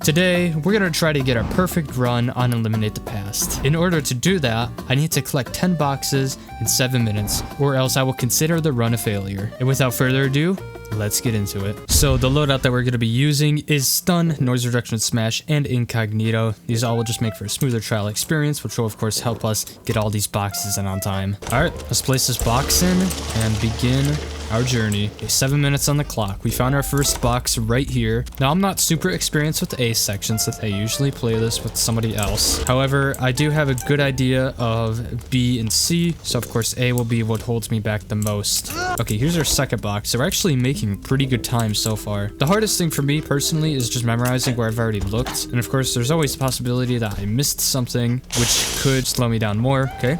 Today, we're gonna try to get a perfect run on Eliminate the Past. In order to do that, I need to collect 10 boxes in 7 minutes, or else I will consider the run a failure. And without further ado, let's get into it. So the loadout that we're going to be using is Stun, Noise Reduction Smash, and Incognito. These all will just make for a smoother trial experience, which will of course help us get all these boxes in on time. Alright, let's place this box in and begin our journey. Okay, 7 minutes on the clock. We found our first box right here. Now I'm not super experienced with the A section since I usually play this with somebody else. However, I do have a good idea of B and C, so of course A will be what holds me back the most. Okay, here's our second box. So we're actually making pretty good time so far. The hardest thing for me personally is just memorizing where I've already looked, and of course there's always the possibility that I missed something which could slow me down more. Okay,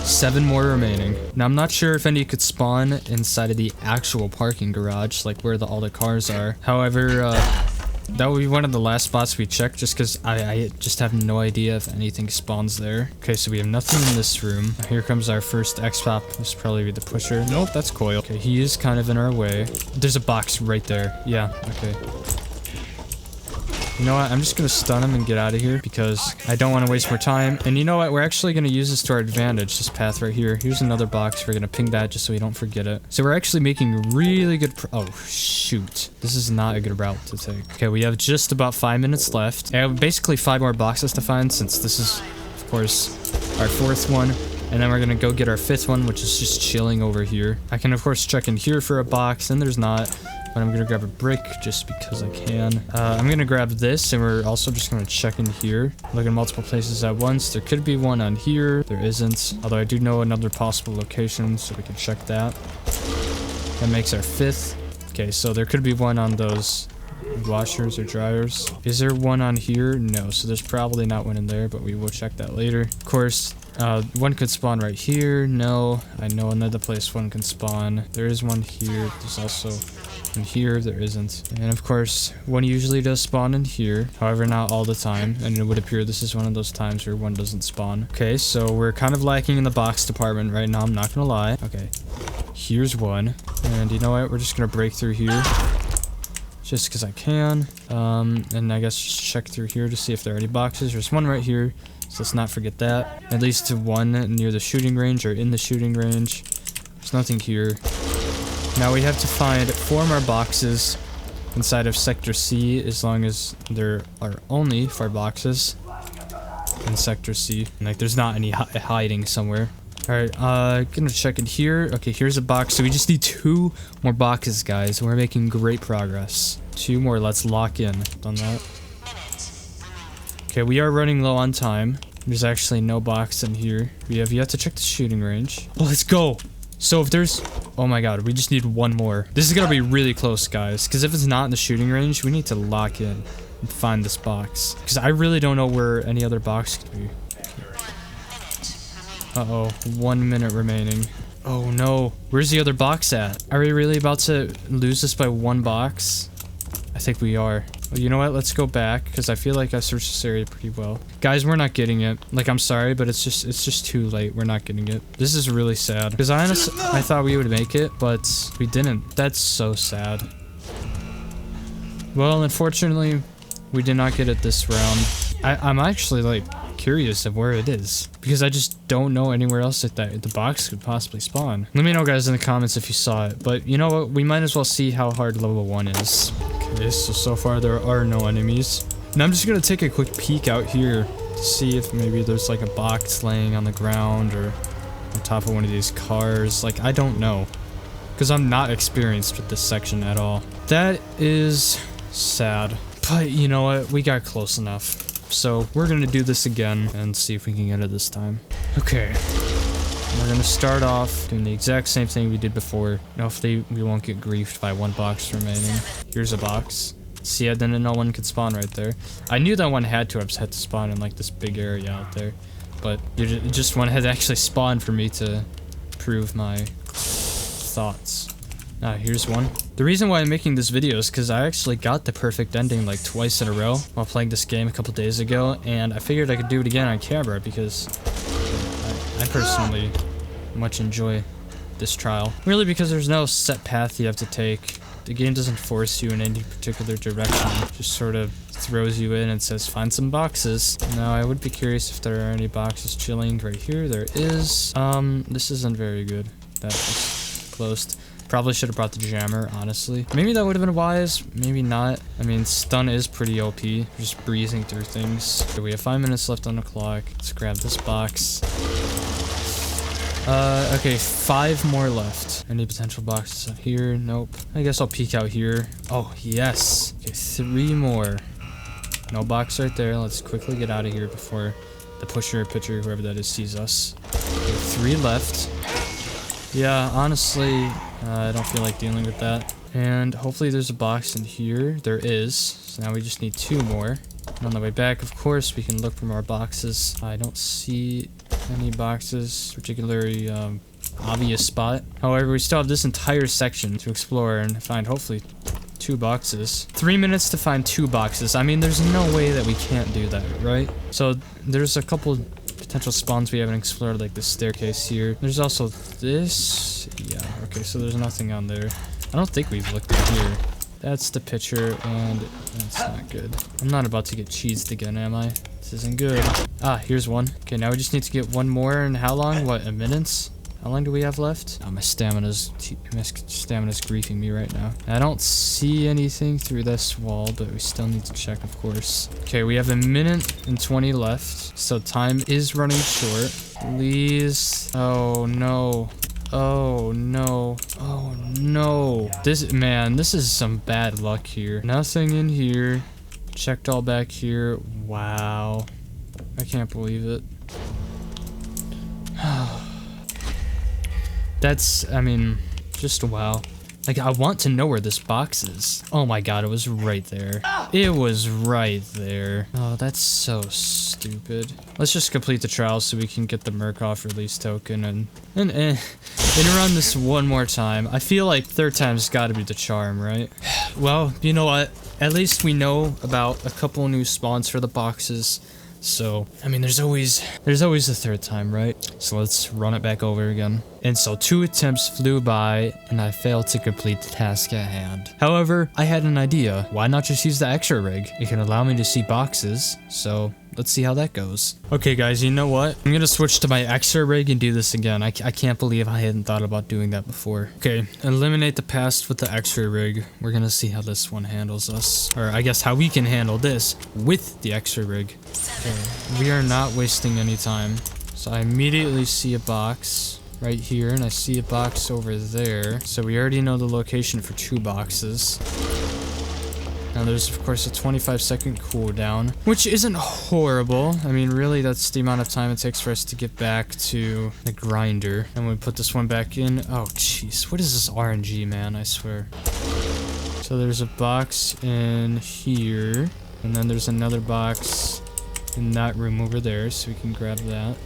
7 more remaining. Now I'm not sure if any could spawn inside of the actual parking garage, like where all the cars are. However, that would be one of the last spots we check, just because I just have no idea if anything spawns there. Okay, so we have nothing in this room. Here comes our first X-Pop. This will probably be the pusher. Nope, that's Coil. Okay, he is kind of in our way. There's a box right there. Yeah, okay. You know what? I'm just going to stun him and get out of here because I don't want to waste more time. And you know what? We're actually going to use this to our advantage, this path right here. Here's another box. We're going to ping that just so we don't forget it. So we're actually making really good oh, shoot. This is not a good route to take. Okay, we have just about 5 minutes left. I have basically 5 more boxes to find since this is, of course, our 4th one. And then we're going to go get our 5th one, which is just chilling over here. I can, of course, check in here for a box, and there's not. But I'm going to grab a brick just because I can. I'm going to grab this, and we're also just going to check in here. Look in multiple places at once. There could be one on here. There isn't. Although I do know another possible location, so we can check that. That makes our 5th. Okay, so there could be one on those washers or dryers. Is there one on here? No, so there's probably not one in there, but we will check that later. Of course, one could spawn right here. No, I know another place one can spawn. There is one here. There's also in here. There isn't. And of course, one usually does spawn in here. However, not all the time. And it would appear this is one of those times where one doesn't spawn. Okay, so we're kind of lacking in the box department right now. I'm not gonna lie. Okay, here's one. And you know what? We're just gonna break through here. Just because I can. And I guess just check through here to see if there are any boxes. There's one right here. So let's not forget that. At least one near the shooting range or in the shooting range. There's nothing here. Now we have to find 4 more boxes inside of Sector C, as long as there are only 4 boxes in Sector C. Like there's not any hiding somewhere. Alright, gonna check in here. Okay, here's a box. So we just need 2 more boxes, guys. We're making great progress. 2 more, let's lock in. Done that. Okay, we are running low on time. There's actually no box in here. We have yet to check the shooting range. Oh, let's go! So if there's... Oh my god, we just need 1 more. This is gonna be really close, guys. Because if it's not in the shooting range, we need to lock in and find this box. Because I really don't know where any other box could be. Uh-oh, 1 minute remaining. Oh no, where's the other box at? Are we really about to lose this by 1 box? I think we are. Well, you know what? Let's go back because I feel like I searched this area pretty well. Guys, we're not getting it. Like, I'm sorry, but it's just too late. We're not getting it. This is really sad because I thought we would make it, but we didn't. That's so sad. Well, unfortunately, we did not get it this round. I'm actually like curious of where it is because I just don't know anywhere else that the box could possibly spawn. Let me know, guys, in the comments if you saw it, but you know what, we might as well see how hard level 1 is. Okay, so far there are no enemies, and I'm just gonna take a quick peek out here to see if maybe there's like a box laying on the ground or on top of one of these cars. Like, I don't know because I'm not experienced with this section at all. That is sad, but you know what, we got close enough. So we're gonna do this again and see if we can get it this time. Okay, we're gonna start off doing the exact same thing we did before. Hopefully we won't get griefed by 1 box remaining. Here's a box. See, I didn't know one could spawn right there. I knew that one had to spawn in like this big area out there, but just one had actually spawned for me to prove my thoughts. Ah, here's one. The reason why I'm making this video is because I actually got the perfect ending like twice in a row while playing this game a couple days ago, and I figured I could do it again on camera because I personally much enjoy this trial. Really, because there's no set path you have to take. The game doesn't force you in any particular direction. It just sort of throws you in and says, find some boxes. Now, I would be curious if there are any boxes chilling right here. There is. This isn't very good. That was closed. Probably should have brought the jammer, honestly. Maybe that would have been wise. Maybe not. I mean, stun is pretty OP. Just breezing through things. Okay, we have 5 minutes left on the clock. Let's grab this box. Okay, 5 more left. Any potential boxes up here? Nope. I guess I'll peek out here. Oh, yes. Okay, 3 more. No box right there. Let's quickly get out of here before the pusher or pitcher, whoever that is, sees us. Okay, 3 left. Yeah, honestly, I don't feel like dealing with that. And hopefully there's a box in here. There is. So now we just need 2 more. And on the way back, of course, we can look for more boxes. I don't see any boxes, particularly obvious spot. However, we still have this entire section to explore and find hopefully 2 boxes. 3 minutes to find 2 boxes. I mean, there's no way that we can't do that, right? So there's a couple potential spawns we haven't explored, like the staircase here. There's also this. Yeah, okay, so there's nothing on there. I don't think we've looked in here. That's the picture, and that's not good. I'm not about to get cheesed again, am I? This isn't good. Ah, here's one. Okay, now we just need to get 1 more, and how long? What, a minute? How long do we have left? Oh, my stamina's griefing me right now. I don't see anything through this wall, but we still need to check, of course. Okay, we have 1 minute and 20 left, so time is running short. Please. Oh, no. Oh, no. Oh, no. This is some bad luck here. Nothing in here. Checked all back here. Wow. I can't believe it. That's, I mean, just wow. Like, I want to know where this box is. Oh my god, it was right there. It was right there. Oh, that's so stupid. Let's just complete the trial so we can get the Murkoff release token and run this one more time. I feel like 3rd time's gotta be the charm, right? Well, you know what? At least we know about a couple new spawns for the boxes. So, I mean, there's always a 3rd time, right? So let's run it back over again. And so 2 attempts flew by, and I failed to complete the task at hand. However, I had an idea. Why not just use the extra rig? It can allow me to see boxes, so let's see how that goes. Okay, guys, you know what? I'm gonna switch to my extra rig and do this again. I can't believe I hadn't thought about doing that before. Okay, eliminate the past with the extra rig. We're gonna see how this one handles us. Or I guess how we can handle this with the extra rig. Okay, we are not wasting any time. So I immediately see a box right here, and I see a box over there. So we already know the location for 2 boxes. Now there's of course a 25-second cooldown, which isn't horrible. I mean, really, that's the amount of time it takes for us to get back to the grinder. And we put this one back in. Oh jeez, what is this RNG, man? I swear. So there's a box in here, and then there's another box in that room over there, so we can grab that.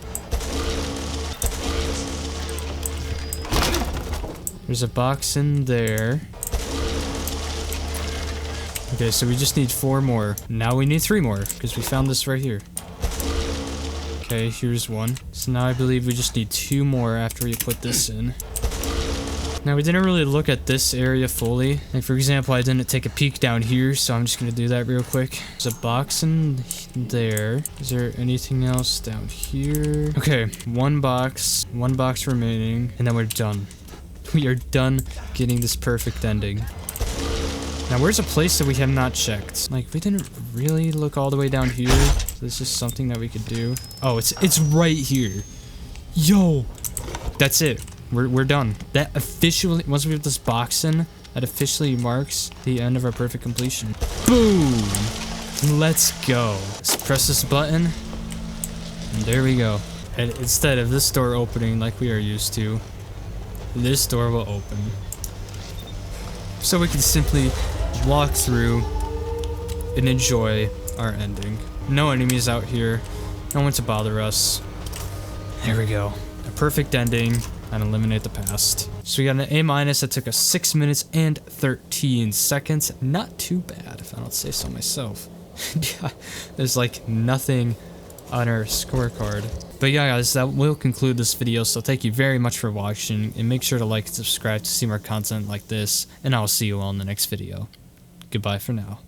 There's a box in there. Okay, so we just need 4 more. Now we need 3 more, because we found this right here. Okay, here's one. So now I believe we just need 2 more after we put this in. Now, we didn't really look at this area fully. Like, for example, I didn't take a peek down here, so I'm just gonna do that real quick. There's a box in there. Is there anything else down here? Okay, 1 box remaining, and then we're done. We are done getting this perfect ending. Now, where's a place that we have not checked? Like, we didn't really look all the way down here. This is something that we could do. Oh, it's right here. Yo, that's it. We're done. That officially, once we have this box in, that officially marks the end of our perfect completion. Boom! Let's go. Let's press this button. And there we go. And instead of this door opening like we are used to, this door will open. So we can simply walk through and enjoy our ending. No enemies out here. No one to bother us. There we go. A perfect ending. And eliminate the past. So we got an A- that took us 6 minutes and 13 seconds. Not too bad, if I don't say so myself. There's like nothing on our scorecard. But yeah, guys, that will conclude this video, so thank you very much for watching, and make sure to like and subscribe to see more content like this, and I'll see you all in the next video. Goodbye for now.